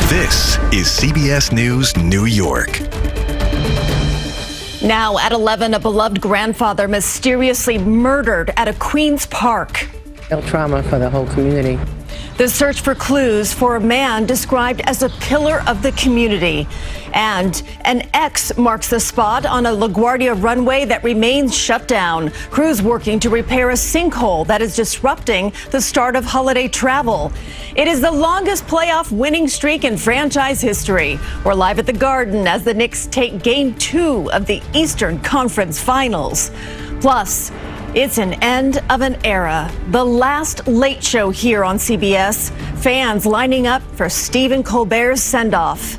This is CBS News New York. Now at 11, a beloved grandfather mysteriously murdered at a Queens park. Real trauma for the whole community. The search for clues for a man described as a pillar of the community. And an X marks the spot on a LaGuardia runway that remains shut down. Crews working to repair a sinkhole that is disrupting the start of holiday travel. It is the longest playoff winning streak in franchise history. We're live at the Garden as the Knicks take Game 2 of the Eastern Conference Finals. Plus, it's an end of an era. The last late show here on CBS. Fans lining up for Stephen Colbert's send-off.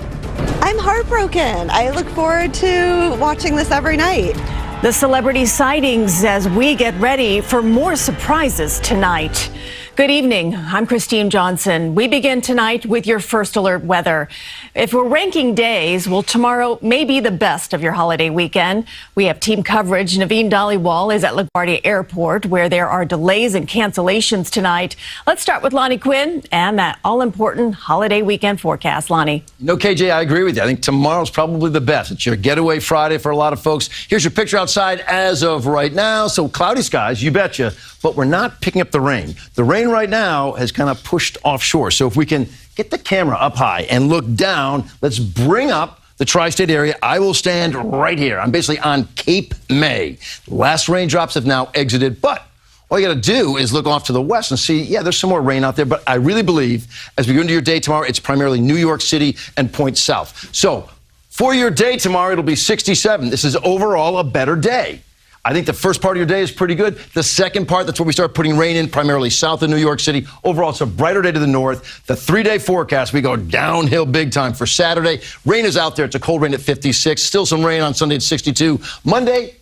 I'm heartbroken. I look forward to watching this every night. The celebrity sightings as we get ready for more surprises tonight. Good evening. I'm Christine Johnson. We begin tonight with your first alert weather. If we're ranking days, well, tomorrow may be the best of your holiday weekend. We have team coverage. Naveen Dhaliwal is at LaGuardia Airport, where there are delays and cancellations tonight. Let's start with Lonnie Quinn and that all-important holiday weekend forecast. Lonnie. You know, KJ, I agree with you. I think tomorrow's probably the best. It's your getaway Friday for a lot of folks. Here's your picture outside as of right now. So cloudy skies, you betcha. But we're not picking up the rain. The rain right now has kind of pushed offshore. So if we can get the camera up high and look down, let's bring up the tri-state area. I will stand right here. I'm basically on Cape May. The last raindrops have now exited, but all you got to do is look off to the west and see, yeah, there's some more rain out there. But I really believe as we go into your day tomorrow, it's primarily New York City and point south. So for your day tomorrow, it'll be 67. This is overall a better day. I think the first part of your day is pretty good. The second part, that's where we start putting rain in, primarily south of New York City. Overall, it's a brighter day to the north. The 3-day forecast, we go downhill big time for Saturday. Rain is out there. It's a cold rain at 56. Still some rain on Sunday at 62. Monday,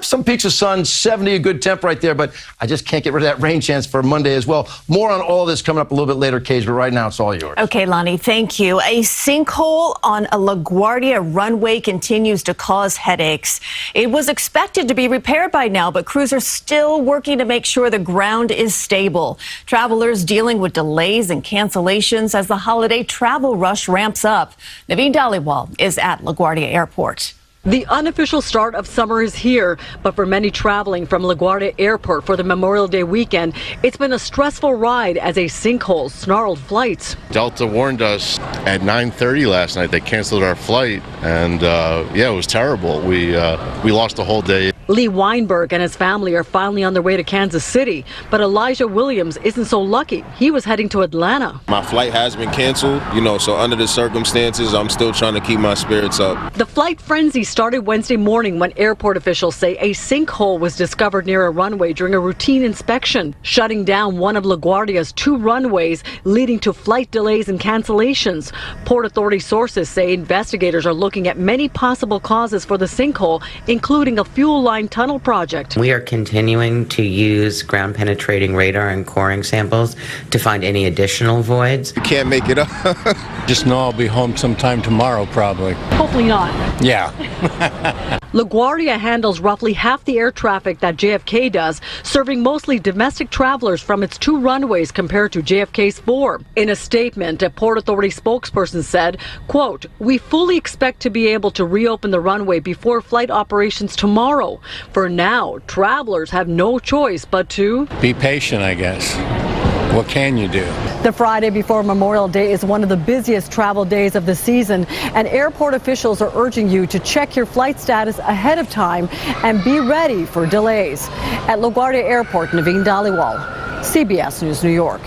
some peaks of sun, 70, a good temp right there, but I just can't get rid of that rain chance for Monday as well. More on all this coming up a little bit later, Cage, but right now it's all yours. Okay, Lonnie, thank you. A sinkhole on a LaGuardia runway continues to cause headaches. It was expected to be repaired by now, but crews are still working to make sure the ground is stable. Travelers dealing with delays and cancellations as the holiday travel rush ramps up. Naveen Dhaliwal is at LaGuardia Airport. The unofficial start of summer is here, but for many traveling from LaGuardia Airport for the Memorial Day weekend, it's been a stressful ride as a sinkhole snarled flights. Delta warned us at 9:30 last night. They canceled our flight, and yeah, it was terrible. We lost a whole day. Lee Weinberg and his family are finally on their way to Kansas City, but Elijah Williams isn't so lucky. He was heading to Atlanta. My flight has been canceled, so under the circumstances, I'm still trying to keep my spirits up. The flight frenzy started Wednesday morning when airport officials say a sinkhole was discovered near a runway during a routine inspection, shutting down one of LaGuardia's 2 runways, leading to flight delays and cancellations. Port Authority sources say investigators are looking at many possible causes for the sinkhole, including a fuel line tunnel project. We are continuing to use ground penetrating radar and coring samples to find any additional voids. You can't make it up. Just know I'll be home sometime tomorrow, probably. Hopefully not. Yeah. LaGuardia handles roughly half the air traffic that JFK does, serving mostly domestic travelers from its 2 runways compared to JFK's 4. In a statement, a Port Authority spokesperson said, quote, "We fully expect to be able to reopen the runway before flight operations tomorrow. For now, travelers have no choice but to Be patient, I guess. What can you do?" The Friday before Memorial Day is one of the busiest travel days of the season, and airport officials are urging you to check your flight status ahead of time and be ready for delays. At LaGuardia Airport, Naveen Dhaliwal, CBS News New York.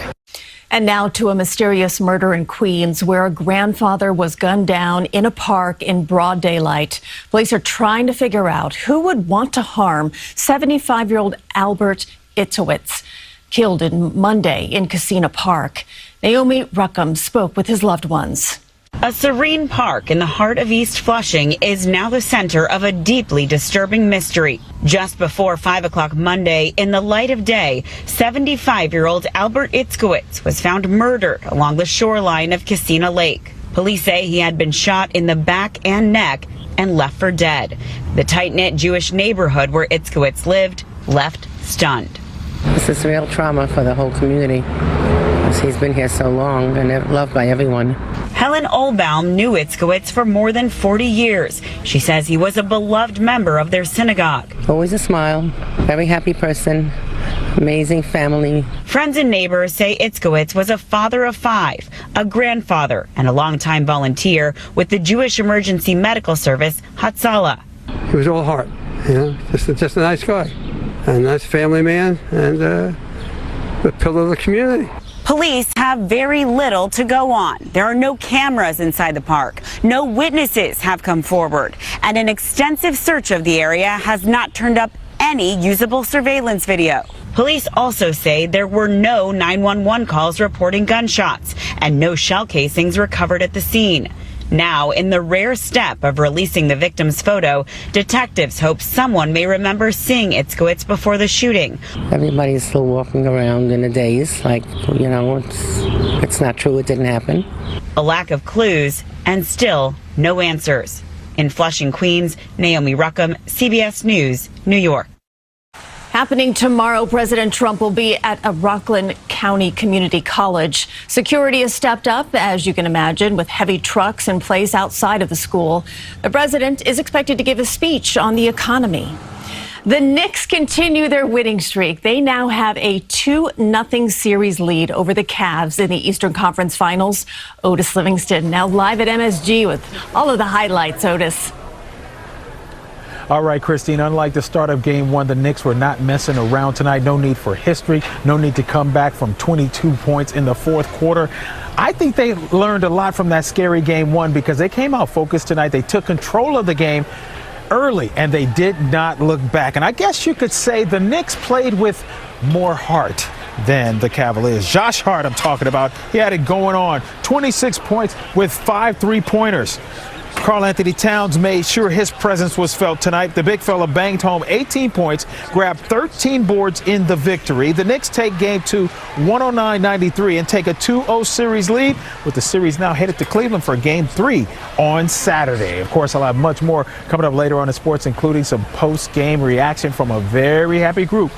And now to a mysterious murder in Queens where a grandfather was gunned down in a park in broad daylight. Police are trying to figure out who would want to harm 75-year-old Albert Itzowitz, killed in Monday in Casino Park. Naomi Ruckham spoke with his loved ones. A serene park in the heart of East Flushing is now the center of a deeply disturbing mystery. Just before 5 o'clock Monday, in the light of day, 75-year-old Albert Itzowitz was found murdered along the shoreline of Casino Lake. Police say he had been shot in the back and neck and left for dead. The tight-knit Jewish neighborhood where Itzowitz lived left stunned. This is real trauma for the whole community. He's been here so long and loved by everyone. Helen Olbaum knew Itzkowitz for more than 40 years. She says he was a beloved member of their synagogue. Always a smile, very happy person, amazing family. Friends and neighbors say Itzkowitz was a father of 5, a grandfather, and a longtime volunteer with the Jewish Emergency Medical Service, Hatzalah. He was all heart, just a nice guy, a nice family man, and a pillar of the community. Police have very little to go on. There are no cameras inside the park. No witnesses have come forward. And an extensive search of the area has not turned up any usable surveillance video. Police also say there were no 911 calls reporting gunshots and no shell casings recovered at the scene. Now, in the rare step of releasing the victim's photo, detectives hope someone may remember seeing Itzkowitz before the shooting. Everybody's still walking around in a daze, like, it's not true, it didn't happen. A lack of clues and still no answers. In Flushing, Queens, Naomi Ruckham, CBS News, New York. Happening tomorrow, President Trump will be at a Rockland County Community College. Security has stepped up, as you can imagine, with heavy trucks in place outside of the school. The president is expected to give a speech on the economy. The Knicks continue their winning streak. They now have a 2-0 series lead over the Cavs in the Eastern Conference Finals. Otis Livingston now live at MSG with all of the highlights. Otis. All right, Christine, unlike the start of Game 1, the Knicks were not messing around tonight. No need for history. No need to come back from 22 points in the fourth quarter. I think they learned a lot from that scary Game 1 because they came out focused tonight. They took control of the game early, and they did not look back. And I guess you could say the Knicks played with more heart than the Cavaliers. Josh Hart, I'm talking about. He had it going on. 26 points with 5 3-pointers. Karl Anthony Towns made sure his presence was felt tonight. The big fella banged home 18 points, grabbed 13 boards in the victory. The Knicks take Game 2 109-93 and take a 2-0 series lead, with the series now headed to Cleveland for Game 3 on Saturday. Of course, I'll have much more coming up later on in sports, including some post-game reaction from a very happy group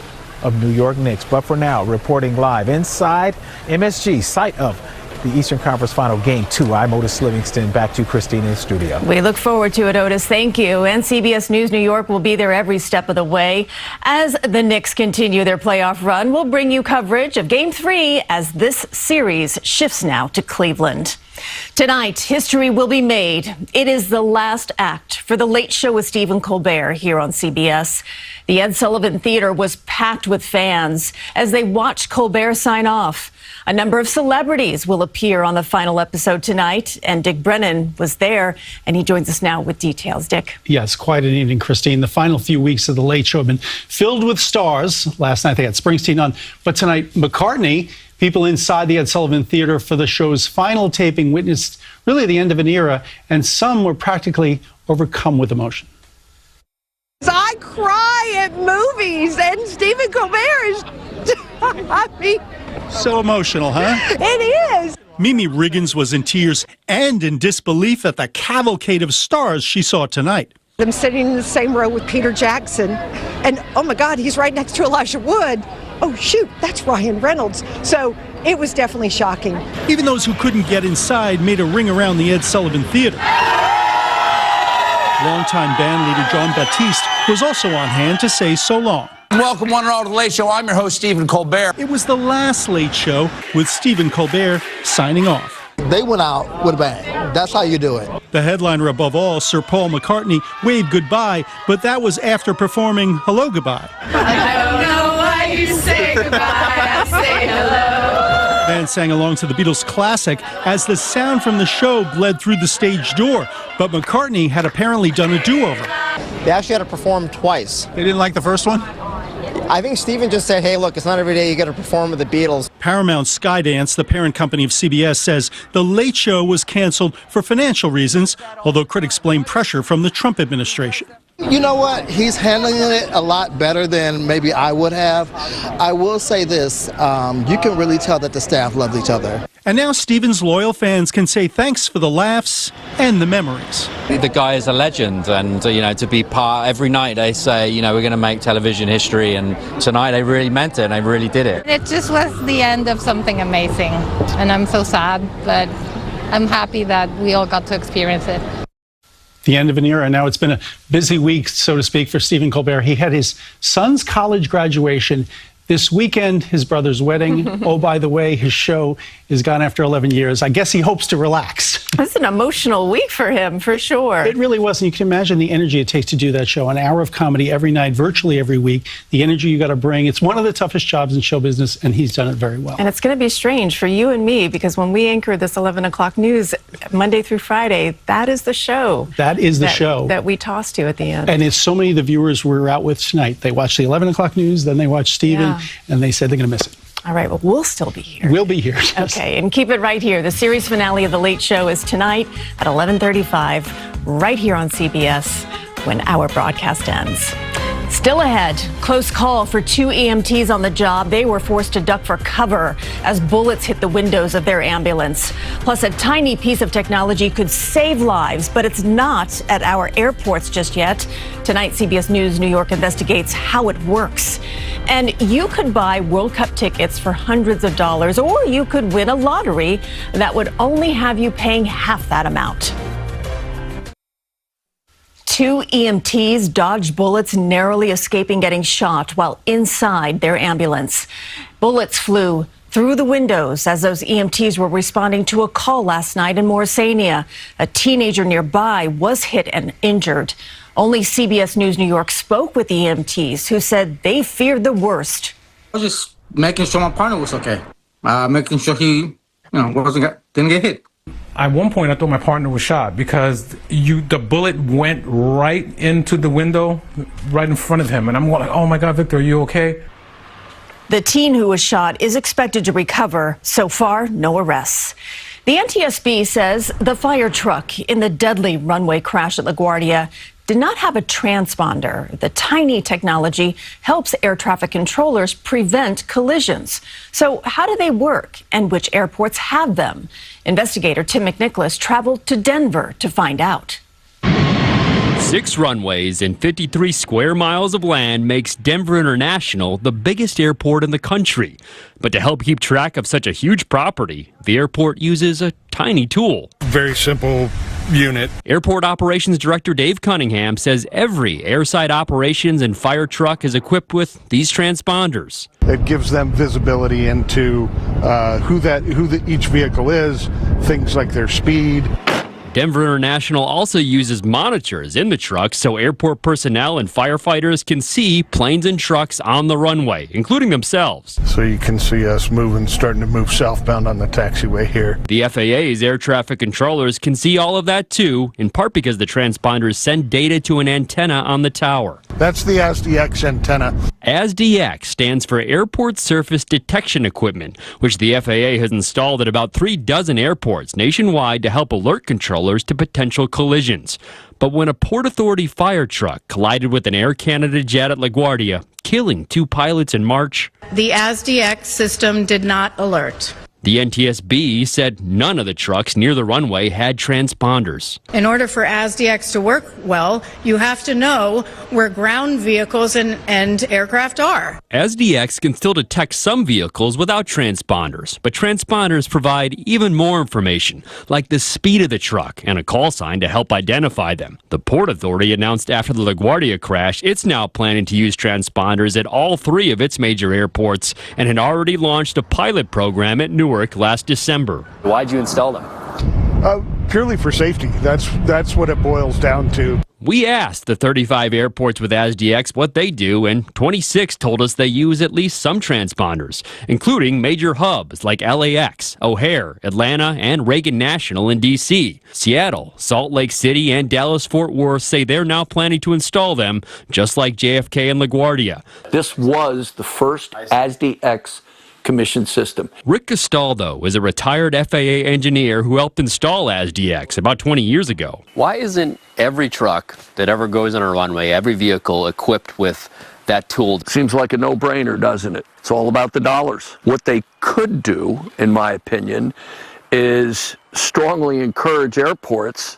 of New York Knicks. But for now, reporting live inside MSG, site of the Eastern Conference Final Game 2. I'm Otis Livingston. Back to Christine in the studio. We look forward to it, Otis. Thank you. And CBS News New York will be there every step of the way. As the Knicks continue their playoff run, we'll bring you coverage of Game 3 as this series shifts now to Cleveland. Tonight, history will be made. It is the last act for The Late Show with Stephen Colbert here on CBS. The Ed Sullivan Theater was packed with fans as they watched Colbert sign off. A number of celebrities will appear on the final episode tonight, and Dick Brennan was there, and he joins us now with details. Dick. Yes, quite an evening, Christine. The final few weeks of The Late Show have been filled with stars. Last night they had Springsteen on, but tonight McCartney. People inside the Ed Sullivan Theater for the show's final taping witnessed really the end of an era, and some were practically overcome with emotion. I cry at movies, and Stephen Colbert is, I mean... So emotional, huh? It is. Mimi Riggins was in tears and in disbelief at the cavalcade of stars she saw tonight. I'm sitting in the same row with Peter Jackson, and oh my God, he's right next to Elijah Wood. Oh shoot, that's Ryan Reynolds. So it was definitely shocking. Even those who couldn't get inside made a ring around the Ed Sullivan Theater. Longtime band leader John Batiste was also on hand to say so long. Welcome one and all to The Late Show. I'm your host, Stephen Colbert. It was the last Late Show with Stephen Colbert signing off. They went out with a bang. That's how you do it. The headliner above all, Sir Paul McCartney, waved goodbye, but that was after performing Hello Goodbye. I don't know why you say goodbye, I say hello. Fans sang along to the Beatles' classic as the sound from the show bled through the stage door, but McCartney had apparently done a do-over. They actually had to perform twice. They didn't like the first one? I think Stephen just said, hey, look, it's not every day you get to perform with the Beatles. Paramount Skydance, the parent company of CBS, says The Late Show was canceled for financial reasons, although critics blame pressure from the Trump administration. You know what? He's handling it a lot better than maybe I would have. I will say this, you can really tell that the staff loved each other. And now Stephen's loyal fans can say thanks for the laughs and the memories. The guy is a legend, and to be part, every night they say, we're going to make television history, and tonight they really meant it, and they really did it. It just was the end of something amazing, and I'm so sad, but I'm happy that we all got to experience it. The end of an era. Now it's been a busy week, so to speak, for Stephen Colbert. He had his son's college graduation this weekend, his brother's wedding. Oh, by the way, his show is gone after 11 years. I guess he hopes to relax. It's an emotional week for him, for sure. It really was. And you can imagine the energy it takes to do that show. An hour of comedy every night, virtually every week. The energy you got to bring. It's one of the toughest jobs in show business, and he's done it very well. And it's going to be strange for you and me, because when we anchor this 11 o'clock news Monday through Friday, that is the show. That is the show that we toss to at the end. And it's so many of the viewers we're out with tonight. They watch the 11 o'clock news, then they watch Stephen, and they said they're going to miss it. All right, well, we'll still be here. We'll be here. Yes. Okay, and keep it right here. The series finale of The Late Show is tonight at 11:35, right here on CBS when our broadcast ends. Still ahead, close call for 2 EMTs on the job. They were forced to duck for cover as bullets hit the windows of their ambulance. Plus, a tiny piece of technology could save lives, but it's not at our airports just yet. Tonight, CBS News New York investigates how it works. And you could buy World Cup tickets for hundreds of dollars, or you could win a lottery that would only have you paying half that amount. 2 EMTs dodged bullets, narrowly escaping getting shot while inside their ambulance. Bullets flew through the windows as those EMTs were responding to a call last night in Mauritania. A teenager nearby was hit and injured. Only CBS News New York spoke with EMTs, who said they feared the worst. I was just making sure my partner was okay, making sure he, didn't get hit. At one point, I thought my partner was shot because the bullet went right into the window, right in front of him. And I'm like, oh my God, Victor, are you okay? The teen who was shot is expected to recover. So far, no arrests. The NTSB says the fire truck in the deadly runway crash at LaGuardia did not have a transponder. The tiny technology helps air traffic controllers prevent collisions. So how do they work, and which airports have them? Investigator Tim McNicholas traveled to Denver to find out. 6 runways and 53 square miles of land makes Denver International the biggest airport in the country. But to help keep track of such a huge property, the airport uses a tiny tool. Very simple unit. Airport Operations Director Dave Cunningham says every airside operations and fire truck is equipped with these transponders. It gives them visibility into who each vehicle is, things like their speed. Denver International also uses monitors in the trucks so airport personnel and firefighters can see planes and trucks on the runway, including themselves. So you can see us starting to move southbound on the taxiway here. The FAA's air traffic controllers can see all of that too, in part because the transponders send data to an antenna on the tower. That's the ASDX antenna. ASDX stands for Airport Surface Detection Equipment, which the FAA has installed at about 36 airports nationwide to help alert controllers to potential collisions. But when a Port Authority fire truck collided with an Air Canada jet at LaGuardia, killing 2 pilots in March, the ASDX system did not alert. The NTSB said none of the trucks near the runway had transponders. In order for ASDX to work well, you have to know where ground vehicles and aircraft are. ASDX can still detect some vehicles without transponders, but transponders provide even more information, like the speed of the truck and a call sign to help identify them. The Port Authority announced after the LaGuardia crash it's now planning to use transponders at all 3 of its major airports and had already launched a pilot program at Newark last December. Why'd you install them? Purely for safety. That's what it boils down to. We asked the 35 airports with ASDX what they do, and 26 told us they use at least some transponders, including major hubs like LAX, O'Hare, Atlanta, and Reagan National in D.C. Seattle, Salt Lake City, and Dallas-Fort Worth say they're now planning to install them, just like JFK and LaGuardia. This was the first ASDX commission system. Rick Castaldo is a retired FAA engineer who helped install ASDX about 20 years ago. Why isn't every truck that ever goes on a runway, every vehicle equipped with that tool? Seems like a no-brainer, doesn't it? It's all about the dollars. What they could do, in my opinion, is strongly encourage airports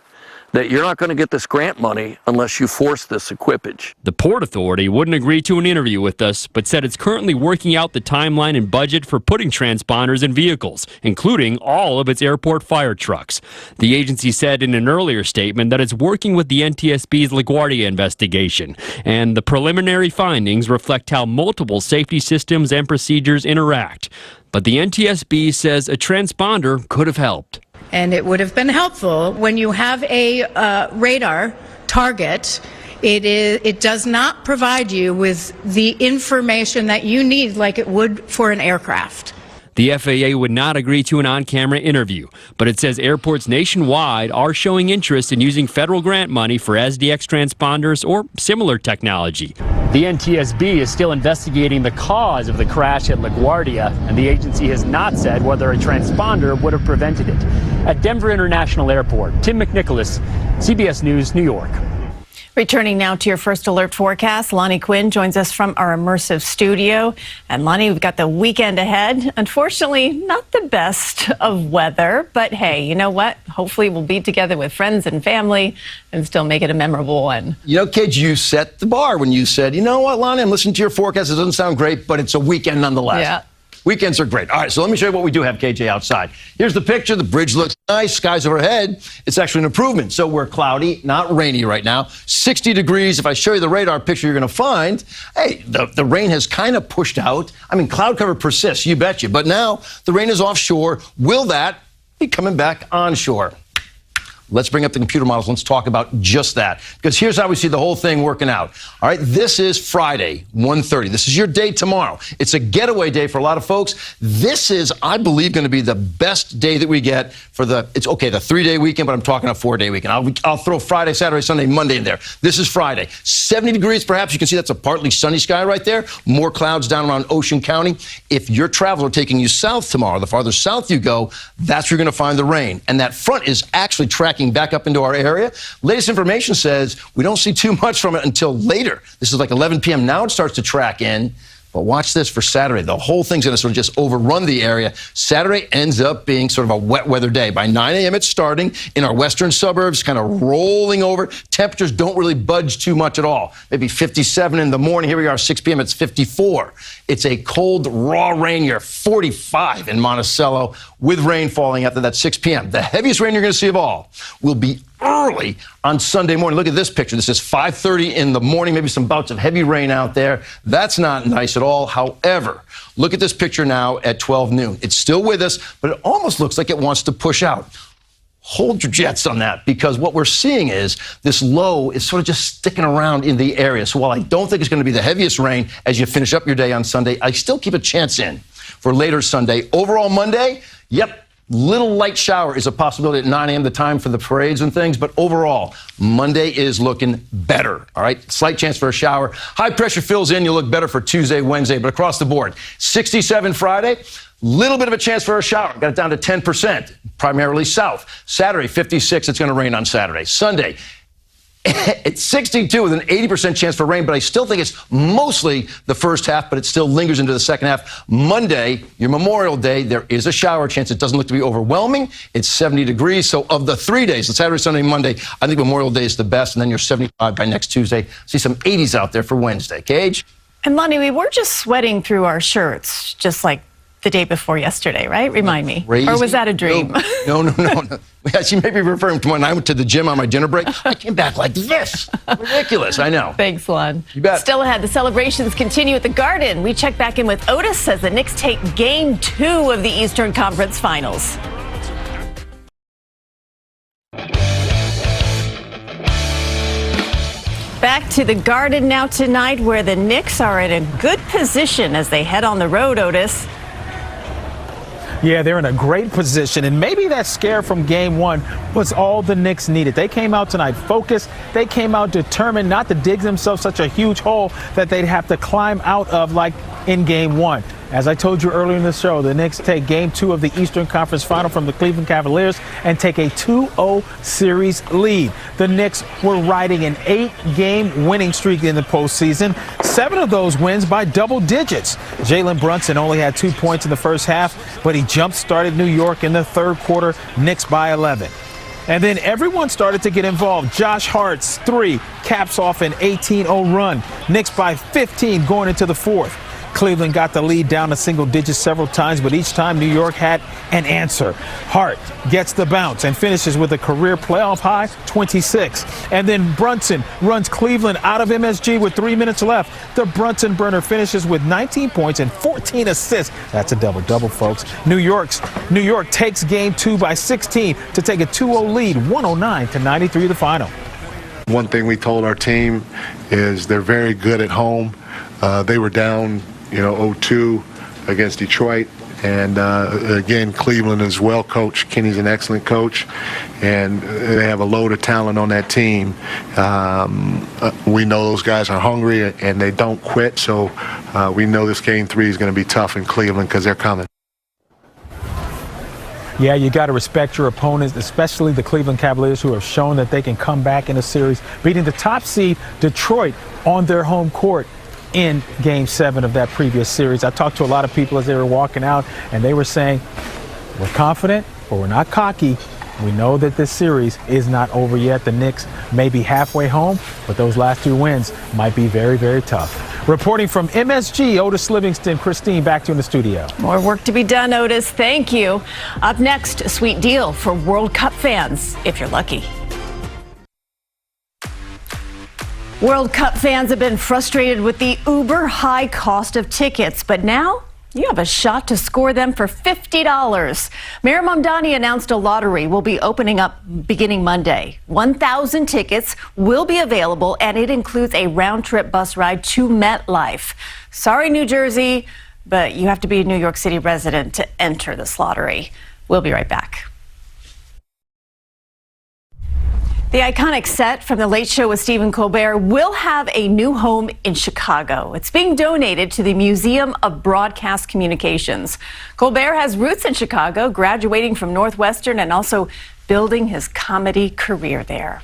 that you're not going to get this grant money unless you force this equipage. The Port Authority wouldn't agree to an interview with us, but said it's currently working out the timeline and budget for putting transponders in vehicles, including all of its airport fire trucks. The agency said in an earlier statement that it's working with the NTSB's LaGuardia investigation, and the preliminary findings reflect how multiple safety systems and procedures interact. But the NTSB says a transponder could have helped. And it would have been helpful when you have a radar target. It does not provide you with the information that you need like it would for an aircraft. The FAA would not agree to an on-camera interview, but it says airports nationwide are showing interest in using federal grant money for SDX transponders or similar technology. The NTSB is still investigating the cause of the crash at LaGuardia, and the agency has not said whether a transponder would have prevented it. At Denver International Airport, Tim McNicholas, CBS News, New York. Returning now to your first alert forecast, Lonnie Quinn joins us from our immersive studio. And Lonnie, we've got the weekend ahead. Unfortunately, not the best of weather, but hey, you know what? Hopefully we'll be together with friends and family and still make it a memorable one. You know, kids, you set the bar when you said, you know what, Lonnie, I'm listening to your forecast. It doesn't sound great, but it's a weekend nonetheless. Yeah. Weekends are great. All right, so let me show you what we do have, KJ, outside. Here's the picture. The bridge looks nice. Skies overhead. It's actually an improvement. So we're cloudy, not rainy right now. 60 degrees. If I show you the radar picture, you're going to find, hey, the rain has kind of pushed out. I mean, cloud cover persists, you betcha. But now the rain is offshore. Will that be coming back onshore? Let's bring up the computer models. Let's talk about just that. Because here's how we see the whole thing working out. All right, this is Friday, 1:30. This is your day tomorrow. It's a getaway day for a lot of folks. This is, I believe, going to be the best day that we get for the 3-day weekend, but I'm talking a 4-day weekend. I'll throw Friday, Saturday, Sunday, Monday in there. This is Friday. 70 degrees, perhaps. You can see that's a partly sunny sky right there. More clouds down around Ocean County. If your travels are taking you south tomorrow, the farther south you go, that's where you're going to find the rain. And that front is actually tracking back up into our area. Latest information says we don't see too much from it until later. This is like 11 p.m. Now it starts to track in. But watch this for Saturday. The whole thing's going to sort of just overrun the area. Saturday ends up being sort of a wet weather day. By 9 a.m. it's starting in our western suburbs, kind of rolling over. Temperatures don't really budge too much at all. Maybe 57 in the morning. Here we are, 6 p.m. It's 54. It's a cold, raw rain here. 45 in Monticello with rain falling after that 6 p.m. The heaviest rain you're going to see of all will be early on Sunday morning. Look at this picture. This is 5:30 in the morning, maybe some bouts of heavy rain out there. That's not nice at all. However, look at this picture now at 12 noon. It's still with us, but it almost looks like it wants to push out. Hold your jets on that, because what we're seeing is this low is sort of just sticking around in the area. So while I don't think it's going to be the heaviest rain as you finish up your day on Sunday, I still keep a chance in for later Sunday. Overall Monday, yep, little light shower is a possibility at 9 a.m., the time for the parades and things. But overall, Monday is looking better. All right, slight chance for a shower. High pressure fills in. You look better for Tuesday, Wednesday, but across the board, 67 Friday. Little bit of a chance for a shower. Got it down to 10%, primarily south. Saturday, 56. It's going to rain on Saturday. Sunday, it's 62 with an 80% chance for rain, but I still think it's mostly the first half, but it still lingers into the second half. Monday, your Memorial Day, there is a shower chance. It doesn't look to be overwhelming. It's 70 degrees. So of the 3 days, the Saturday, Sunday, Monday, I think Memorial Day is the best, and then you're 75 by next Tuesday. See some 80s out there for Wednesday. Cage? And Lonnie, we were just sweating through our shirts, just like the day before yesterday, right? Remind me. Crazy. Or was that a dream? No. She may be referring to when I went to the gym on my dinner break. I came back like this. Ridiculous, I know. Thanks, Lon. You bet. Still ahead, the celebrations continue at the Garden. We check back in with Otis as the Knicks take Game 2 of the Eastern Conference Finals. Back to the Garden now tonight, where the Knicks are in a good position as they head on the road, Otis. Yeah, they're in a great position, and maybe that scare from Game 1 was all the Knicks needed. They came out tonight focused. They came out determined not to dig themselves such a huge hole that they'd have to climb out of like in Game 1. As I told you earlier in the show, the Knicks take Game 2 of the Eastern Conference Final from the Cleveland Cavaliers and take a 2-0 series lead. The Knicks were riding an 8-game winning streak in the postseason. 7 of those wins by double digits. Jalen Brunson only had 2 points in the first half, but he jump-started New York in the third quarter, Knicks by 11. And then everyone started to get involved. Josh Hart's 3 caps off an 18-0 run. Knicks by 15 going into the 4th. Cleveland got the lead down to single digits several times, but each time New York had an answer. Hart gets the bounce and finishes with a career playoff high 26. And then Brunson runs Cleveland out of MSG with 3 minutes left. The Brunson burner finishes with 19 points and 14 assists. That's a double-double, folks. New York takes game 2 by 16 to take a 2-0 lead, 109-93 the final. One thing we told our team is they're very good at home. They were down 0-2 against Detroit. And again, Cleveland is well coached. Kenny's an excellent coach, and they have a load of talent on that team. We know those guys are hungry and they don't quit. So we know this game 3 is going to be tough in Cleveland because they're coming. Yeah, you got to respect your opponents, especially the Cleveland Cavaliers, who have shown that they can come back in a series, beating the top seed Detroit on their home court in Game 7 of that previous series. I talked to a lot of people as they were walking out, and they were saying, we're confident, but we're not cocky. We know that this series is not over yet. The Knicks may be halfway home, but those last 2 wins might be very, very tough. Reporting from MSG, Otis Livingston. Christine, back to you in the studio. More work to be done, Otis. Thank you. Up next, a sweet deal for World Cup fans, if you're lucky. World Cup fans have been frustrated with the uber high cost of tickets, but now you have a shot to score them for $50. Mayor Mamdani announced a lottery will be opening up beginning Monday. 1,000 tickets will be available, and it includes a round-trip bus ride to MetLife. Sorry, New Jersey, but you have to be a New York City resident to enter this lottery. We'll be right back. The iconic set from The Late Show with Stephen Colbert will have a new home in Chicago. It's being donated to the Museum of Broadcast Communications. Colbert has roots in Chicago, graduating from Northwestern and also building his comedy career there.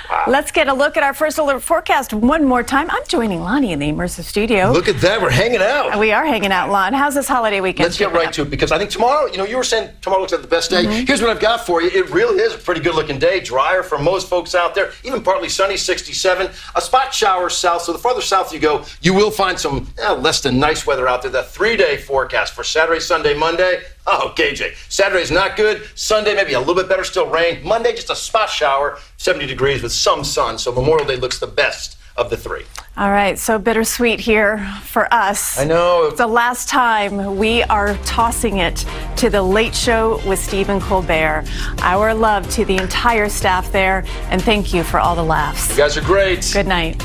Wow. Let's get a look at our first alert forecast one more time. I'm joining Lonnie in the immersive studio. Look at that. We're hanging out. We are hanging out, Lon. How's this holiday weekend? Let's get right to it, because I think tomorrow, you were saying tomorrow looks like the best day. Here's what I've got for you. It really is a pretty good looking day. Drier for most folks out there. Even partly sunny, 67. A spot shower south. So the farther south you go, you will find some less than nice weather out there. The 3-day forecast for Saturday, Sunday, Monday. Oh, KJ. Saturday's not good. Sunday, maybe a little bit better, still rain. Monday, just a spot shower, 70 degrees with some sun. So Memorial Day looks the best of the 3. All right, so bittersweet here for us. I know. It's the last time we are tossing it to The Late Show with Stephen Colbert. Our love to the entire staff there, and thank you for all the laughs. You guys are great. Good night.